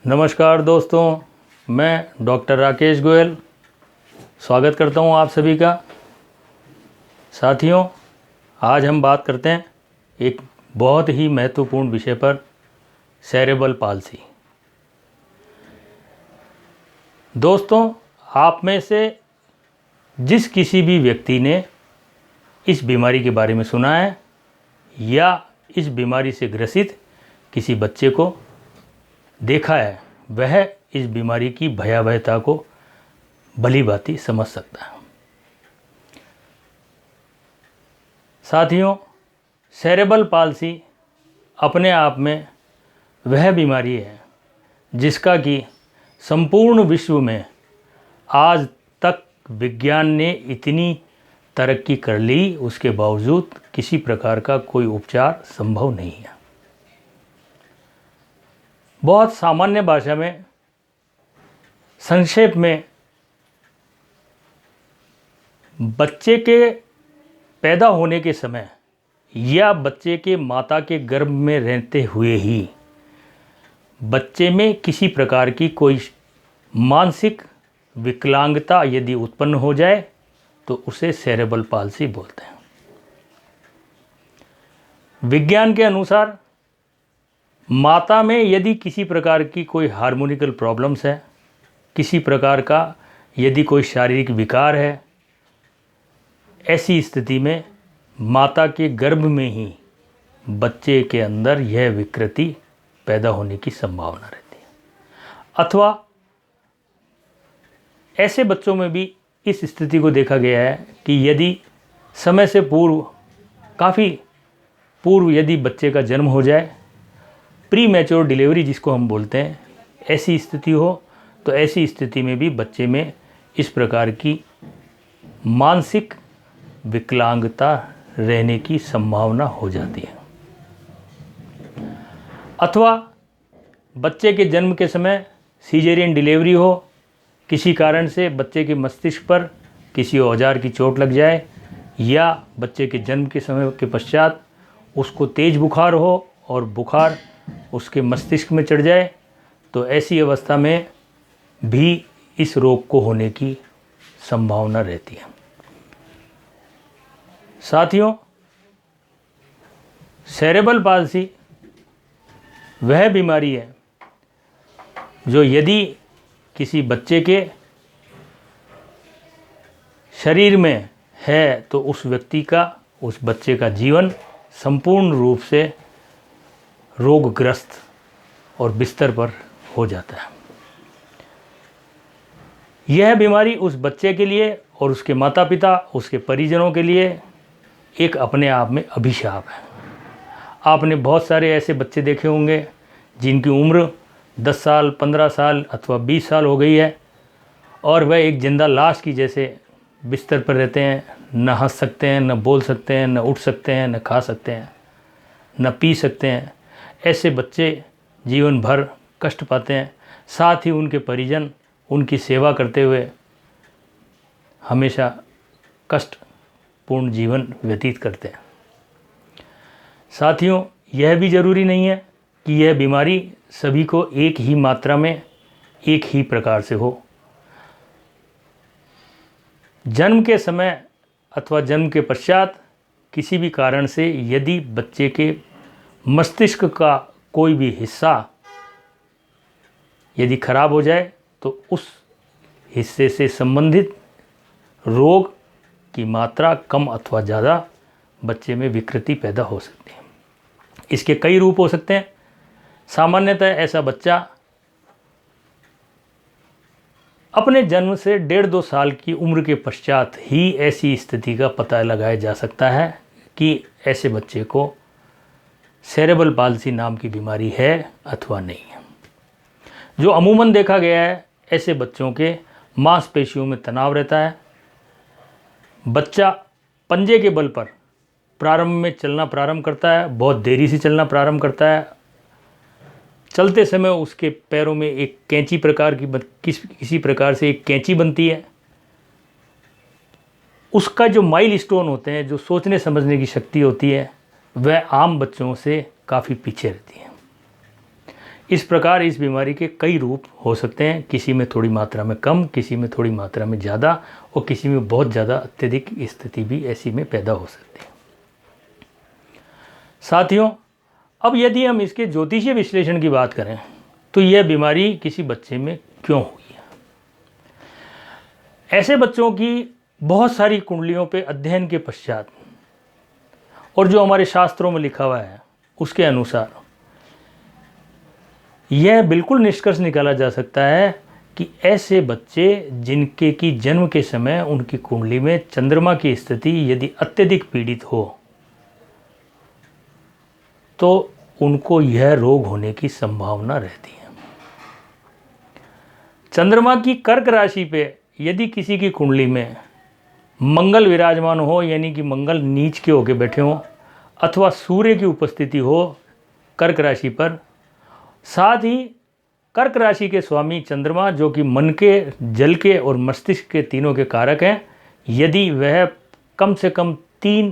नमस्कार दोस्तों, मैं डॉक्टर राकेश गोयल स्वागत करता हूं आप सभी का। साथियों, आज हम बात करते हैं एक बहुत ही महत्वपूर्ण विषय पर, सेरेब्रल पाल्सी। दोस्तों, आप में से जिस किसी भी व्यक्ति ने इस बीमारी के बारे में सुना है या इस बीमारी से ग्रसित किसी बच्चे को देखा है, वह इस बीमारी की भयावहता को भलीभांति समझ सकता है। साथियों, सेरेब्रल पाल्सी अपने आप में वह बीमारी है जिसका कि संपूर्ण विश्व में आज तक विज्ञान ने इतनी तरक्की कर ली, उसके बावजूद किसी प्रकार का कोई उपचार संभव नहीं है। बहुत सामान्य भाषा में, संक्षेप में, बच्चे के पैदा होने के समय या बच्चे के माता के गर्भ में रहते हुए ही बच्चे में किसी प्रकार की कोई मानसिक विकलांगता यदि उत्पन्न हो जाए तो उसे सेरेब्रल पाल्सी बोलते हैं। विज्ञान के अनुसार माता में यदि किसी प्रकार की कोई हार्मोनिकल प्रॉब्लम्स है, किसी प्रकार का यदि कोई शारीरिक विकार है, ऐसी स्थिति में माता के गर्भ में ही बच्चे के अंदर यह विकृति पैदा होने की संभावना रहती है। अथवा ऐसे बच्चों में भी इस स्थिति को देखा गया है कि यदि समय से पूर्व, काफ़ी पूर्व यदि बच्चे का जन्म हो जाए, प्री मैच्योर डिलीवरी जिसको हम बोलते हैं, ऐसी स्थिति हो, तो ऐसी स्थिति में भी बच्चे में इस प्रकार की मानसिक विकलांगता रहने की संभावना हो जाती है। अथवा बच्चे के जन्म के समय सीजेरियन डिलीवरी हो, किसी कारण से बच्चे के मस्तिष्क पर किसी औजार की चोट लग जाए या बच्चे के जन्म के समय के पश्चात उसको तेज बुखार हो और बुखार उसके मस्तिष्क में चढ़ जाए, तो ऐसी अवस्था में भी इस रोग को होने की संभावना रहती है। साथियों, सेरेब्रल पाल्सी वह बीमारी है जो यदि किसी बच्चे के शरीर में है तो उस व्यक्ति का, उस बच्चे का जीवन संपूर्ण रूप से रोगग्रस्त और बिस्तर पर हो जाता है। यह बीमारी उस बच्चे के लिए और उसके माता पिता, उसके परिजनों के लिए एक अपने आप में अभिशाप है। आपने बहुत सारे ऐसे बच्चे देखे होंगे जिनकी उम्र 10 साल, 15 साल अथवा 20 साल हो गई है और वह एक जिंदा लाश की जैसे बिस्तर पर रहते हैं, न हंस सकते हैं, न बोल सकते हैं, न उठ सकते हैं, न खा सकते हैं, न पी सकते हैं। ऐसे बच्चे जीवन भर कष्ट पाते हैं। साथ ही उनके परिजन उनकी सेवा करते हुए हमेशा कष्टपूर्ण जीवन व्यतीत करते हैं। साथियों, यह भी ज़रूरी नहीं है कि यह बीमारी सभी को एक ही मात्रा में, एक ही प्रकार से हो। जन्म के समय अथवा जन्म के पश्चात किसी भी कारण से यदि बच्चे के मस्तिष्क का कोई भी हिस्सा यदि खराब हो जाए तो उस हिस्से से संबंधित रोग की मात्रा कम अथवा ज़्यादा बच्चे में विकृति पैदा हो सकती है। इसके कई रूप हो सकते हैं। सामान्यतः ऐसा बच्चा अपने जन्म से 1.5-2 साल की उम्र के पश्चात ही ऐसी स्थिति का पता लगाया जा सकता है कि ऐसे बच्चे को सेरेब्रल पाल्सी नाम की बीमारी है अथवा नहीं है। जो अमूमन देखा गया है, ऐसे बच्चों के मांसपेशियों में तनाव रहता है। बच्चा पंजे के बल पर प्रारंभ में चलना प्रारंभ करता है, बहुत देरी से चलना प्रारंभ करता है। चलते समय उसके पैरों में एक कैंची प्रकार की किसी प्रकार से एक कैंची बनती है। उसका जो माइलस्टोन होते हैं, जो सोचने समझने की शक्ति होती है, वह आम बच्चों से काफ़ी पीछे रहती है। इस प्रकार इस बीमारी के कई रूप हो सकते हैं, किसी में थोड़ी मात्रा में कम, किसी में थोड़ी मात्रा में ज़्यादा और किसी में बहुत ज़्यादा अत्यधिक स्थिति भी ऐसी में पैदा हो सकती है। साथियों, अब यदि हम इसके ज्योतिषीय विश्लेषण की बात करें तो यह बीमारी किसी बच्चे में क्यों हुई है। ऐसे बच्चों की बहुत सारी कुंडलियों पे अध्ययन के पश्चात और जो हमारे शास्त्रों में लिखा हुआ है उसके अनुसार यह बिल्कुल निष्कर्ष निकाला जा सकता है कि ऐसे बच्चे जिनके की जन्म के समय उनकी कुंडली में चंद्रमा की स्थिति यदि अत्यधिक पीड़ित हो तो उनको यह रोग होने की संभावना रहती है। चंद्रमा की कर्क राशि पे यदि किसी की कुंडली में मंगल विराजमान हो, यानी कि मंगल नीच के होके बैठे हों, अथवा सूर्य की उपस्थिति हो कर्क राशि पर, साथ ही कर्क राशि के स्वामी चंद्रमा जो कि मन के, जल के और मस्तिष्क के तीनों के कारक हैं, यदि वह कम से कम 3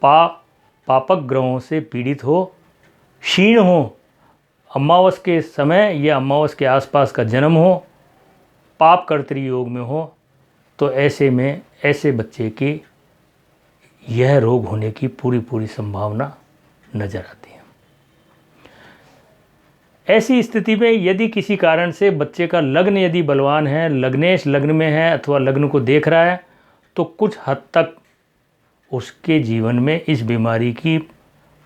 पापक ग्रहों से पीड़ित हो, क्षीण हो, अमावस के समय या अमावस के आसपास का जन्म हो, पाप कर्तरी योग में हो, तो ऐसे में ऐसे बच्चे की यह रोग होने की पूरी संभावना नज़र आती है। ऐसी स्थिति में यदि किसी कारण से बच्चे का लग्न यदि बलवान है, लग्नेश लग्न में है अथवा लग्न को देख रहा है, तो कुछ हद तक उसके जीवन में इस बीमारी की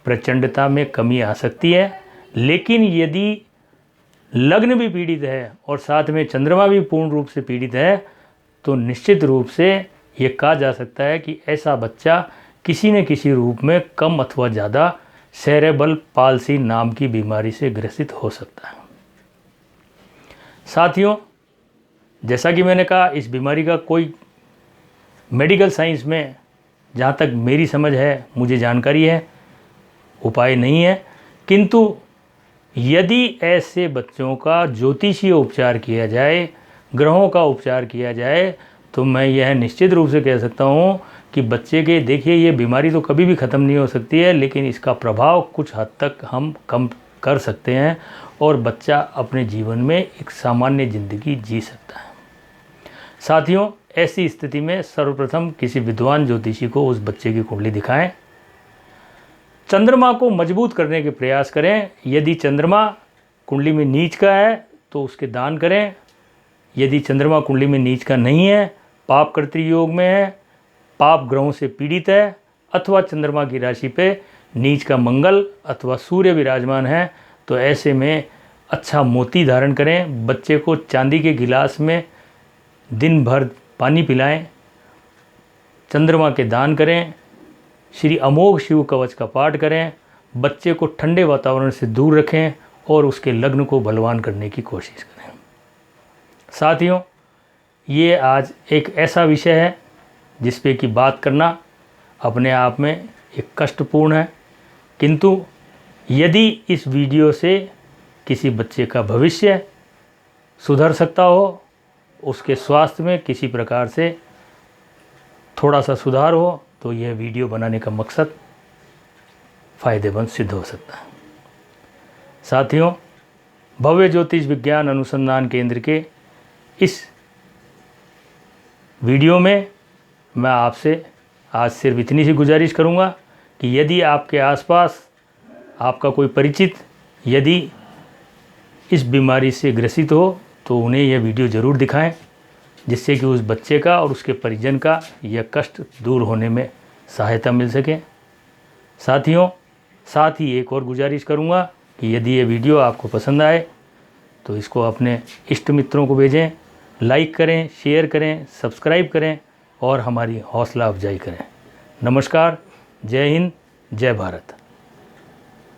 प्रचंडता में कमी आ सकती है। लेकिन यदि लग्न भी पीड़ित है और साथ में चंद्रमा भी पूर्ण रूप से पीड़ित है तो निश्चित रूप से ये कहा जा सकता है कि ऐसा बच्चा किसी न किसी रूप में कम अथवा ज़्यादा सेरेब्रल पाल्सी नाम की बीमारी से ग्रसित हो सकता है। साथियों, जैसा कि मैंने कहा, इस बीमारी का कोई मेडिकल साइंस में, जहाँ तक मेरी समझ है, मुझे जानकारी है, उपाय नहीं है। किंतु यदि ऐसे बच्चों का ज्योतिषीय उपचार किया जाए, ग्रहों का उपचार किया जाए, तो मैं यह निश्चित रूप से कह सकता हूँ कि बच्चे के, देखिए, ये बीमारी तो कभी भी ख़त्म नहीं हो सकती है, लेकिन इसका प्रभाव कुछ हद तक हम कम कर सकते हैं और बच्चा अपने जीवन में एक सामान्य ज़िंदगी जी सकता है। साथियों, ऐसी स्थिति में सर्वप्रथम किसी विद्वान ज्योतिषी को उस बच्चे की कुंडली दिखाएं, चंद्रमा को मजबूत करने के प्रयास करें। यदि चंद्रमा कुंडली में नीच का है तो उसके दान करें। यदि चंद्रमा कुंडली में नीच का नहीं है, पाप कर्तरी योग में है, पाप ग्रहों से पीड़ित है, अथवा चंद्रमा की राशि पे नीच का मंगल अथवा सूर्य विराजमान है, तो ऐसे में अच्छा मोती धारण करें। बच्चे को चांदी के गिलास में दिन भर पानी पिलाएं, चंद्रमा के दान करें, श्री अमोघ शिव कवच का पाठ करें, बच्चे को ठंडे वातावरण से दूर रखें और उसके लग्न को बलवान करने की कोशिश करें। साथियों, ये आज एक ऐसा विषय है जिस पे कि बात करना अपने आप में एक कष्टपूर्ण है, किंतु यदि इस वीडियो से किसी बच्चे का भविष्य सुधर सकता हो, उसके स्वास्थ्य में किसी प्रकार से थोड़ा सा सुधार हो, तो यह वीडियो बनाने का मकसद फ़ायदेमंद सिद्ध हो सकता है। साथियों, भव्य ज्योतिष विज्ञान अनुसंधान केंद्र के इस वीडियो में मैं आपसे आज सिर्फ इतनी सी गुजारिश करूंगा कि यदि आपके आसपास आपका कोई परिचित यदि इस बीमारी से ग्रसित हो तो उन्हें यह वीडियो ज़रूर दिखाएं, जिससे कि उस बच्चे का और उसके परिजन का यह कष्ट दूर होने में सहायता मिल सके। साथियों, साथ ही एक और गुजारिश करूंगा कि यदि ये वीडियो आपको पसंद आए तो इसको अपने इष्ट मित्रों को भेजें, लाइक करें, शेयर करें, सब्सक्राइब करें और हमारी हौसला अफजाई करें। नमस्कार, जय हिंद, जय भारत।